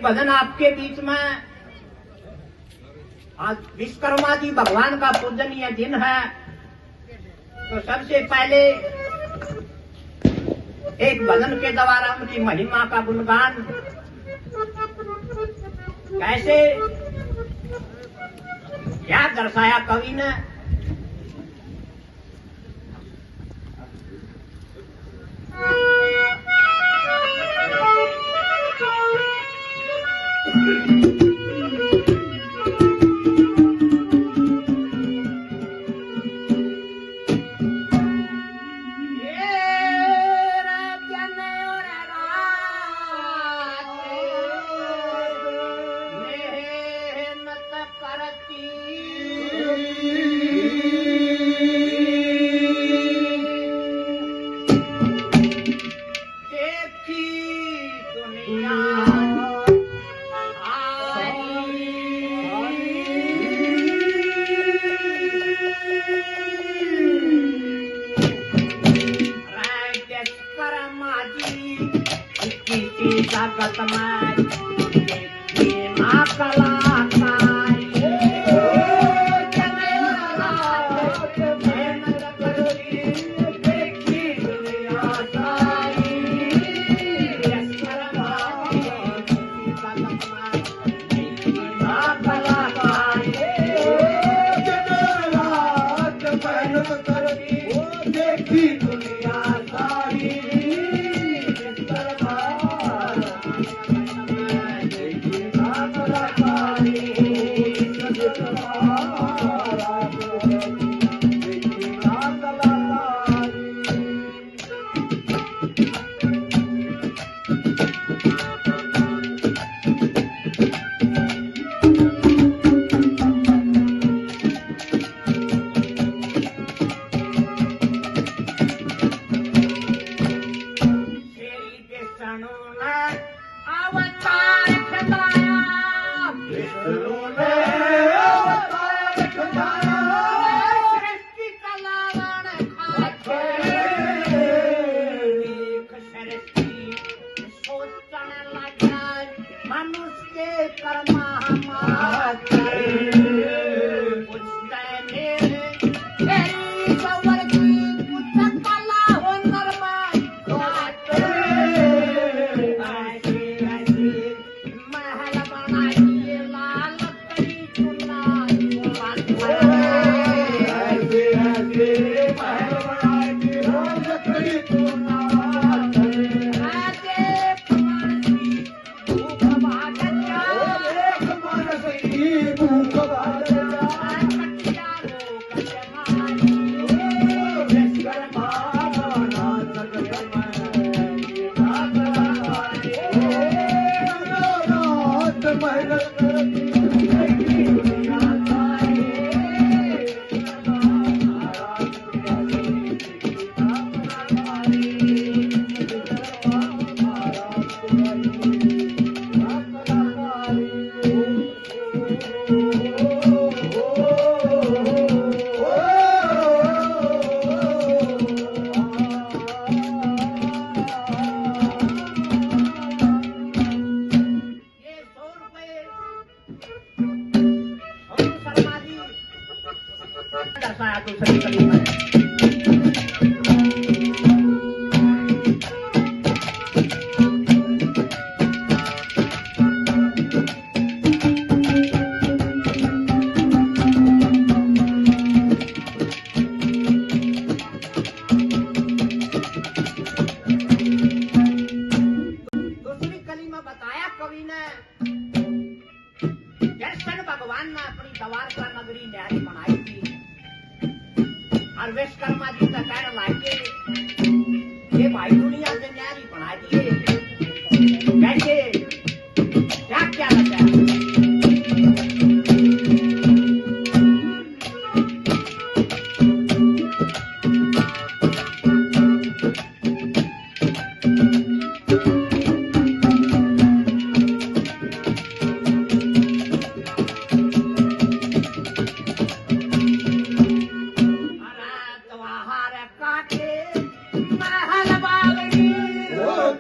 भजन आपके बीच में। आज विश्वकर्मा जी भगवान का पूजनीय दिन है, तो सबसे पहले एक भजन के द्वारा उनकी महिमा का गुणगान कैसे क्या दर्शाया कवि ने।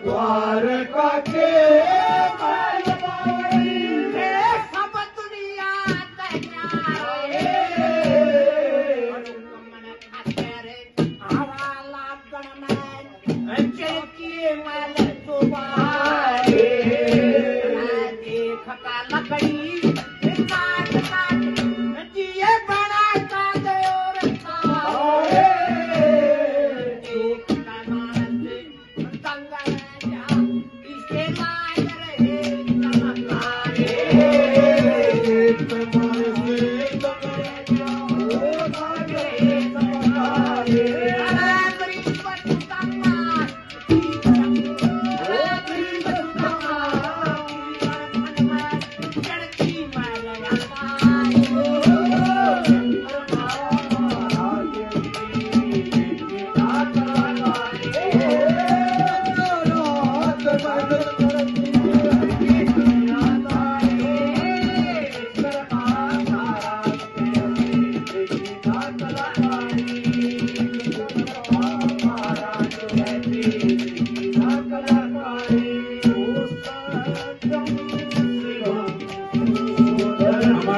द्वार का के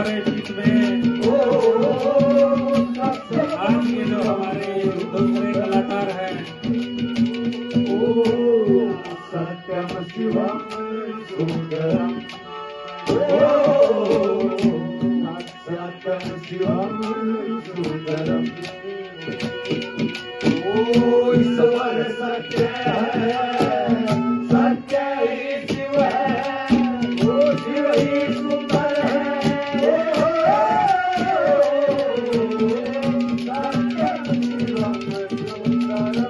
हमारे बीच में आज के जो हमारे दूसरे कलाकार हैं, सत्यम शिवम सुंदरम, सत्यम शिवम सुंदरम, ईश्वर सत्य है, सत्य ही शिव है, शिव ही सुंदर है, सत्यम शिवम सुंदरम,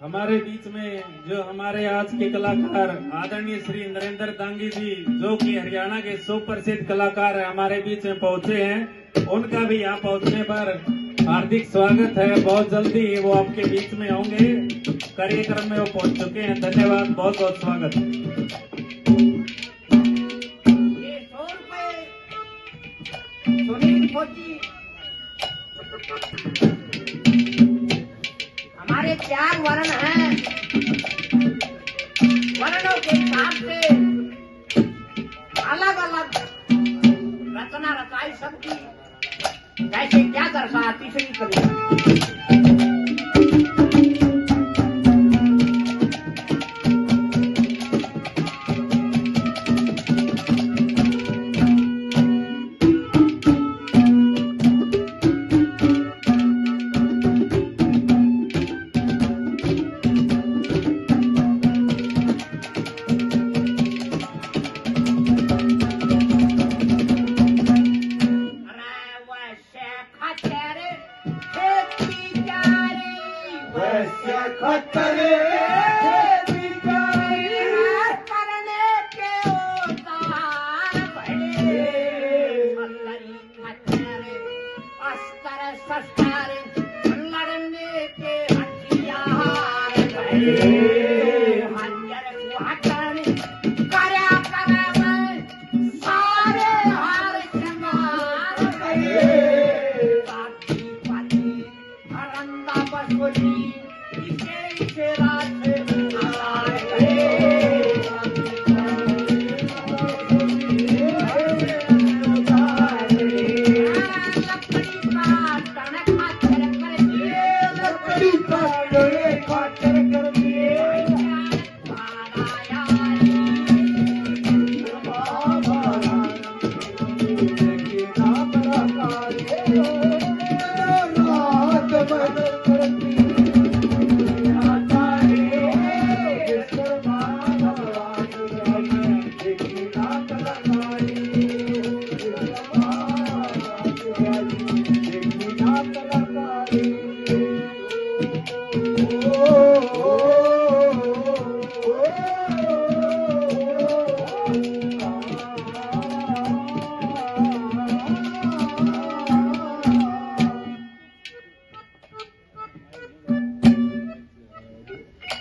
हमारे बीच में जो हमारे आज के कलाकार आदरणीय श्री नरेंद्र दांगी जी, जो कि हरियाणा के सुप्रसिद्ध कलाकार है, हमारे बीच में पहुंचे हैं। उनका भी यहाँ पहुंचने पर हार्दिक स्वागत है। बहुत जल्दी वो आपके बीच में होंगे। कार्यक्रम में वो पहुंच चुके हैं। धन्यवाद, बहुत बहुत स्वागत। ये 100 रुपए सुनील फौजी हमारे 4 वर्ण हैं। वर्णों के हिसाब से अलग अलग रचना रचाई सबकी, जैसे क्या दर्शा तीसरी कली।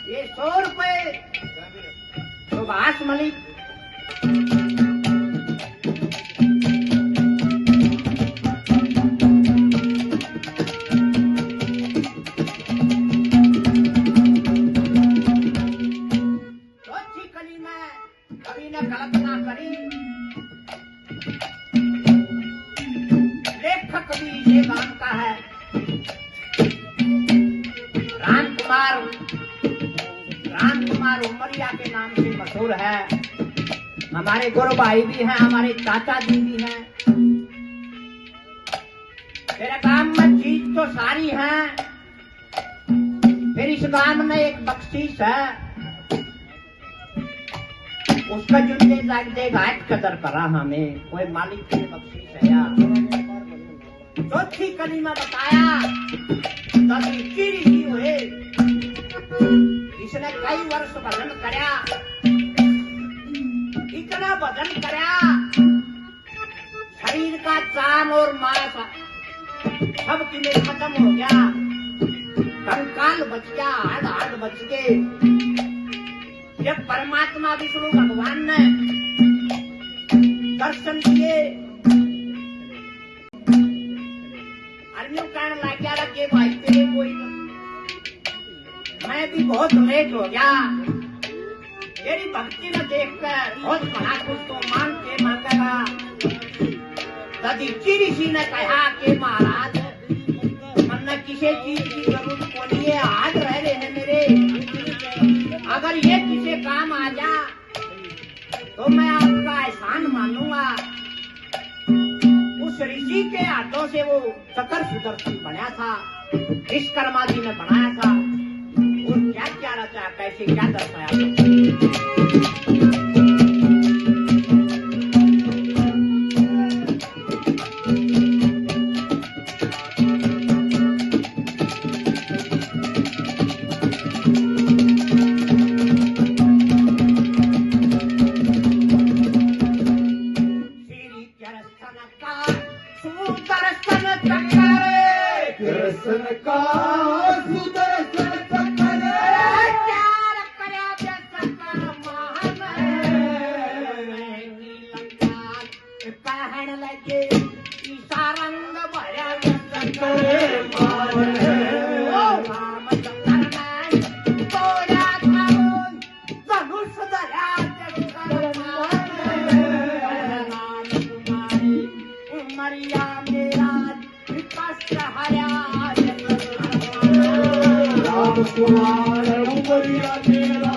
ये 100 रुपए सुभाष मलिक चौथी कली में कभी ने कल्पना करी, लेखक भी ये गान का है। राम कुमार उमरिया के नाम से मशहूर है। हमारे गुरु भाई भी हैं, हमारे चाचा जी भी हैं। मेरे गांव में चीज तो सारी है, फिर इस गांव में एक बख्शीश है, उसका जो दे घाट कदर करा हमें, कोई मालिक की बख्शीश है यार। चौथी कली में बताया तभी चीरी ही हुए। इसने कई वर्ष भजन करया, इतना भजन करया, शरीर का चाम और मांस सब किले खत्म हो गया, कंकाल बच गया, हाड हाड बच गए। जब परमात्मा विष्णु भगवान ने दर्शन दिए, अन्य कहने लग गया कि भाई तेरे कोई, मैं भी बहुत लेट हो गया, मेरी भक्ति न देखकर बहुत बड़ा कुछ तो मान के मांगेगा। यदि चिड़िसी ने कहा कि महाराज मन किसी चीज की जरूरत कोनी है, हाथ रह रहे हैं मेरे, अगर ये किसी काम आ जा तो मैं आपका एहसान मानूंगा। उस ऋषि के हाथों से वो चक्र सुदर्शन बना था, विश्वकर्मा जी ने बनाया था। और क्या क्या रचा, कैसे क्या दर्शाया कृष्ण का सुदर्शन चक्र कहन लगे सारंग भरा राम तोरा धनुष धरा मरिया मेरा कष्ट हरा राम कुमार उमरिया तेरा